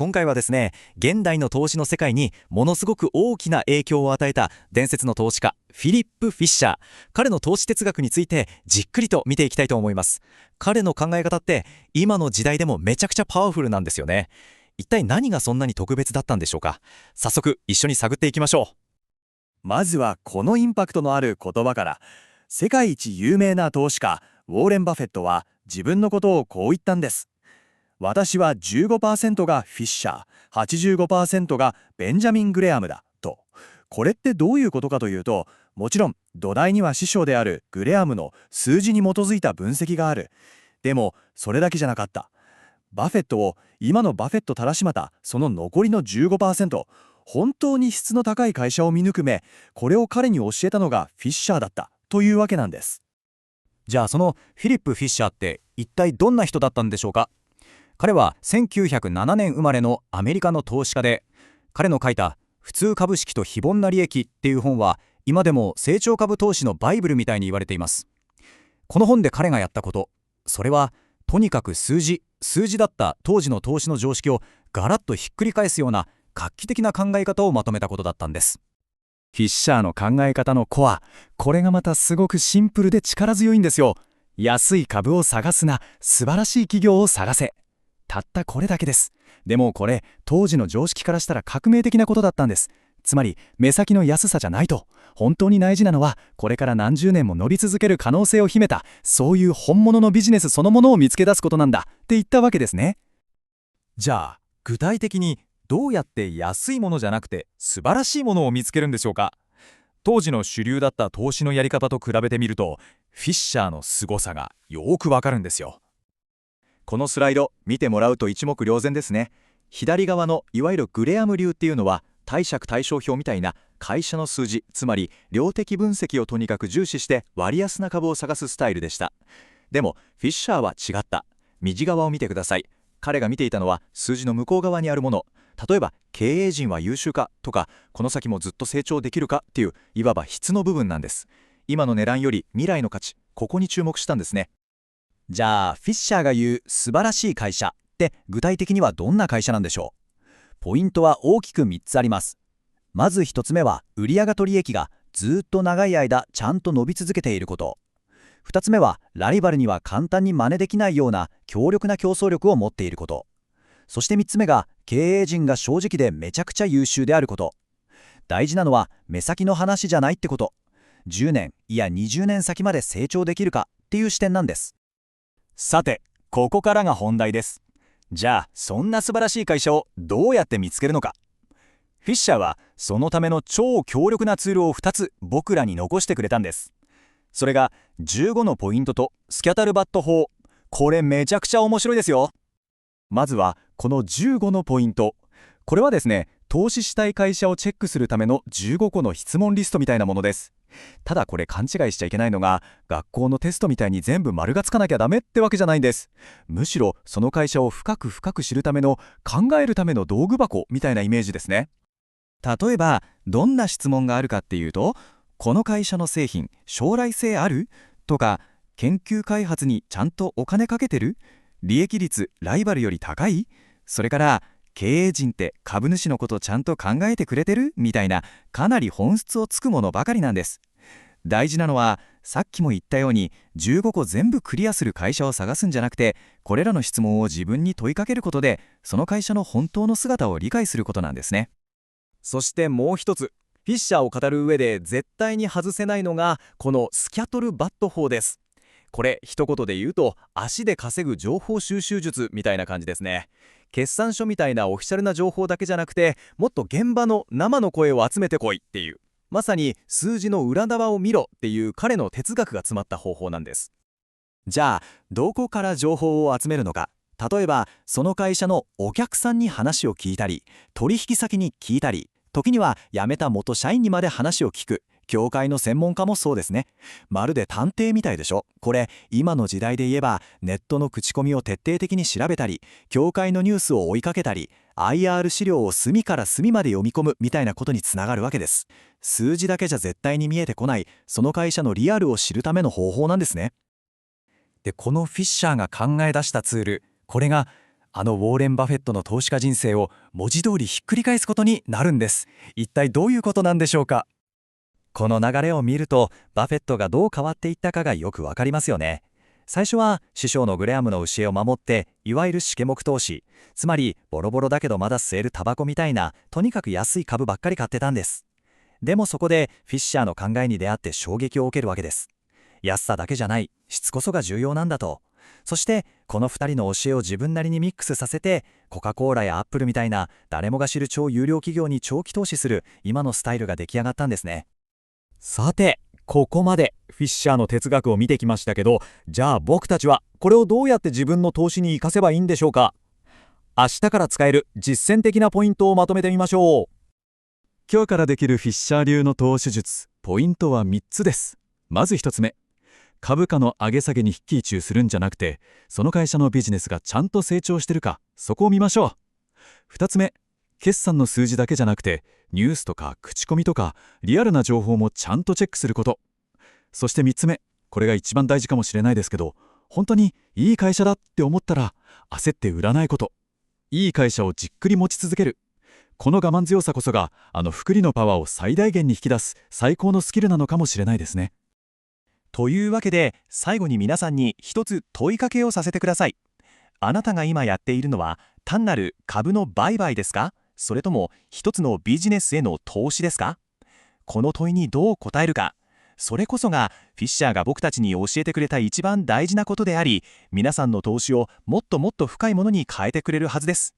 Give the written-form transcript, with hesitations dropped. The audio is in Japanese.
今回はですね、現代の投資の世界にものすごく大きな影響を与えた伝説の投資家フィリップ・フィッシャー、彼の投資哲学についてじっくりと見ていきたいと思います。彼の考え方って今の時代でもめちゃくちゃパワフルなんですよね。一体何がそんなに特別だったんでしょうか。早速一緒に探っていきましょう。まずはこのインパクトのある言葉から。世界一有名な投資家ウォーレン・バフェットは自分のことをこう言ったんです。私は 15% がフィッシャー、85% がベンジャミン・グレアムだと。これってどういうことかというと、もちろん土台には師匠であるグレアムの数字に基づいた分析がある。でもそれだけじゃなかった。バフェットを今のバフェットたらしまたその残りの 15%、本当に質の高い会社を見抜く目、これを彼に教えたのがフィッシャーだったというわけなんです。じゃあそのフィリップ・フィッシャーって一体どんな人だったんでしょうか。彼は1907年生まれのアメリカの投資家で、彼の書いた普通株式と非凡な利益っていう本は今でも成長株投資のバイブルみたいに言われています。この本で彼がやったこと、それはとにかく数字だった当時の投資の常識をガラッとひっくり返すような画期的な考え方をまとめたことだったんです。フィッシャーの考え方のコア、これがまたすごくシンプルで力強いんですよ。安い株を探すな、素晴らしい企業を探せ。たったこれだけです。でもこれ当時の常識からしたら革命的なことだったんです。つまり目先の安さじゃないと、本当に大事なのはこれから何十年も伸び続ける可能性を秘めた、そういう本物のビジネスそのものを見つけ出すことなんだって言ったわけですね。じゃあ具体的にどうやって安いものじゃなくて素晴らしいものを見つけるんでしょうか。当時の主流だった投資のやり方と比べてみると、フィッシャーの凄さがよーくわかるんですよ。このスライド見てもらうと一目瞭然ですね。左側のいわゆるグレアム流っていうのは貸借対照表みたいな会社の数字、つまり量的分析をとにかく重視して割安な株を探すスタイルでした。でもフィッシャーは違った。右側を見てください。彼が見ていたのは数字の向こう側にあるもの。例えば経営陣は優秀かとか、この先もずっと成長できるかっていう、いわば質の部分なんです。今の値段より未来の価値、ここに注目したんですね。じゃあフィッシャーが言う素晴らしい会社って具体的にはどんな会社なんでしょう。ポイントは大きく3つあります。まず1つ目は売上と利益がずっと長い間ちゃんと伸び続けていること。2つ目はライバルには簡単に真似できないような強力な競争力を持っていること。そして3つ目が経営陣が正直でめちゃくちゃ優秀であること。大事なのは目先の話じゃないってこと。10年いや20年先まで成長できるかっていう視点なんです。さて、ここからが本題です。じゃあそんな素晴らしい会社をどうやって見つけるのか。フィッシャーはそのための超強力なツールを2つ僕らに残してくれたんです。それが15のポイントとスキャタルバット法。これめちゃくちゃ面白いですよ。まずはこの15のポイント。これはですね、投資したい会社をチェックするための15個の質問リストみたいなものです。ただこれ勘違いしちゃいけないのが、学校のテストみたいに全部丸がつかなきゃダメってわけじゃないんです。むしろその会社を深く知るための、考えるための道具箱みたいなイメージですね。例えばどんな質問があるかっていうと、この会社の製品将来性ある？とか、研究開発にちゃんとお金かけてる？利益率ライバルより高い？それから経営陣って株主のことちゃんと考えてくれてる？みたいな、かなり本質をつくものばかりなんです。大事なのはさっきも言ったように15個全部クリアする会社を探すんじゃなくて、これらの質問を自分に問いかけることでその会社の本当の姿を理解することなんですね。そしてもう一つ、フィッシャーを語る上で絶対に外せないのがこのスキャトルバット法です。これ一言で言うと足で稼ぐ情報収集術みたいな感じですね。決算書みたいなオフィシャルな情報だけじゃなくて、もっと現場の生の声を集めてこいっていう、まさに数字の裏側を見ろっていう彼の哲学が詰まった方法なんです。じゃあどこから情報を集めるのか。例えばその会社のお客さんに話を聞いたり、取引先に聞いたり、時には辞めた元社員にまで話を聞く。業界の専門家もそうですね。まるで探偵みたいでしょ。これ今の時代で言えばネットの口コミを徹底的に調べたり、業界のニュースを追いかけたり、 IR 資料を隅から隅まで読み込むみたいなことにつながるわけです。数字だけじゃ絶対に見えてこない、その会社のリアルを知るための方法なんですね。でこのフィッシャーが考え出したツール、これがウォーレン・バフェットの投資家人生を文字通りひっくり返すことになるんです。一体どういうことなんでしょうか。この流れを見ると、バフェットがどう変わっていったかがよくわかりますよね。最初は師匠のグレアムの教えを守って、いわゆるシケモク投資、つまりボロボロだけどまだ吸えるタバコみたいな、とにかく安い株ばっかり買ってたんです。でもそこでフィッシャーの考えに出会って衝撃を受けるわけです。安さだけじゃない、質こそが重要なんだと。そしてこの2人の教えを自分なりにミックスさせて、コカ・コーラやアップルみたいな誰もが知る超有料企業に長期投資する今のスタイルが出来上がったんですね。さて、ここまでフィッシャーの哲学を見てきましたけど、じゃあ僕たちはこれをどうやって自分の投資に活かせばいいんでしょうか。明日から使える実践的なポイントをまとめてみましょう。今日からできるフィッシャー流の投資術、ポイントは3つです。まず1つ目、株価の上げ下げに一喜一憂するんじゃなくて、その会社のビジネスがちゃんと成長してるか、そこを見ましょう。2つ目、決算の数字だけじゃなくて、ニュースとか口コミとかリアルな情報もちゃんとチェックすること。そして3つ目、これが一番大事かもしれないですけど、本当にいい会社だって思ったら焦って売らないこと。いい会社をじっくり持ち続ける。この我慢強さこそが複利のパワーを最大限に引き出す最高のスキルなのかもしれないですね。というわけで、最後に皆さんに一つ問いかけをさせてください。あなたが今やっているのは単なる株の売買ですか、それとも一つのビジネスへの投資ですか。この問いにどう答えるか、それこそがフィッシャーが僕たちに教えてくれた一番大事なことであり、皆さんの投資をもっともっと深いものに変えてくれるはずです。